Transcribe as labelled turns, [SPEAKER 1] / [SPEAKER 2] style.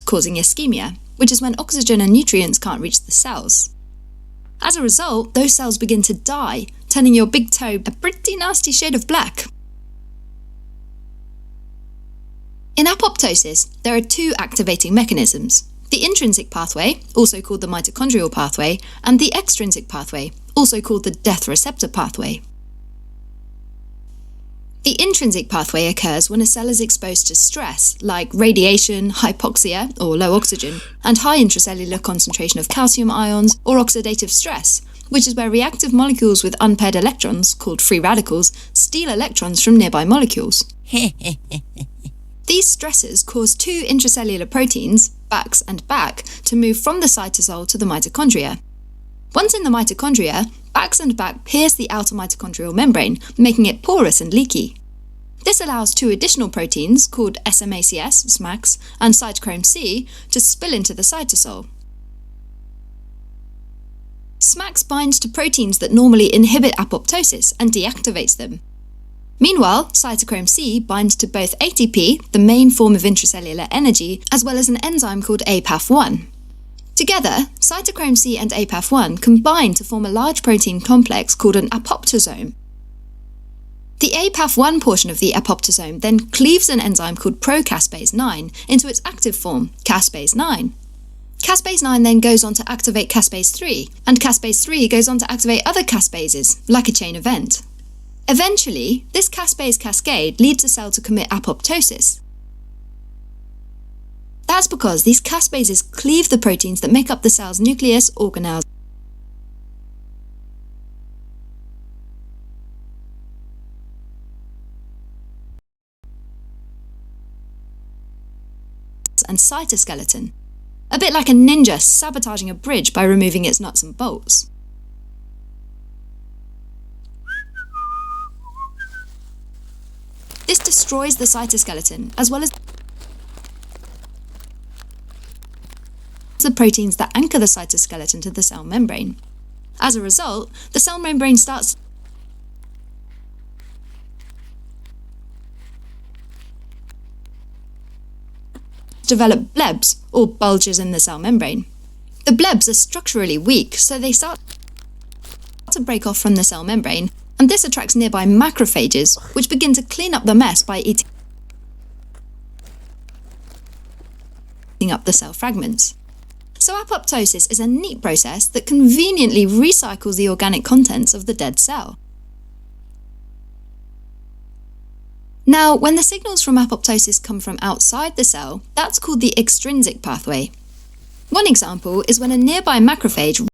[SPEAKER 1] causing ischemia, which is when oxygen and nutrients can't reach the cells. As a result, those cells begin to die, turning your big toe a pretty nasty shade of black. In apoptosis, there are two activating mechanisms: the intrinsic pathway, also called the mitochondrial pathway, and the extrinsic pathway, also called the death receptor pathway. The intrinsic pathway occurs when a cell is exposed to stress, like radiation, hypoxia, or low oxygen, and high intracellular concentration of calcium ions, or oxidative stress, which is where reactive molecules with unpaired electrons, called free radicals, steal electrons from nearby molecules. These stresses cause two intracellular proteins, Bax and Bak, to move from the cytosol to the mitochondria. Once in the mitochondria, Bax and Bak pierce the outer mitochondrial membrane, making it porous and leaky. This allows two additional proteins, called SMACS, SMACs, and cytochrome C, to spill into the cytosol. SMACs binds to proteins that normally inhibit apoptosis and deactivates them. Meanwhile, cytochrome C binds to both ATP, the main form of intracellular energy, as well as an enzyme called APAF1. Together, cytochrome C and APAF1 combine to form a large protein complex called an apoptosome. The APAF1 portion of the apoptosome then cleaves an enzyme called procaspase 9 into its active form, caspase 9. Caspase 9 then goes on to activate caspase 3, and caspase 3 goes on to activate other caspases, like a chain event. Eventually, this caspase cascade leads a cell to commit apoptosis. That's because these caspases cleave the proteins that make up the cell's nucleus, organelles, and cytoskeleton, a bit like a ninja sabotaging a bridge by removing its nuts and bolts. This destroys the cytoskeleton, as well as the proteins that anchor the cytoskeleton to the cell membrane. As a result, the cell membrane starts to develop blebs, or bulges in the cell membrane. The blebs are structurally weak, so they start to break off from the cell membrane, and this attracts nearby macrophages, which begin to clean up the mess by eating up the cell fragments. So apoptosis is a neat process that conveniently recycles the organic contents of the dead cell. Now, when the signals from apoptosis come from outside the cell, that's called the extrinsic pathway. One example is when a nearby macrophage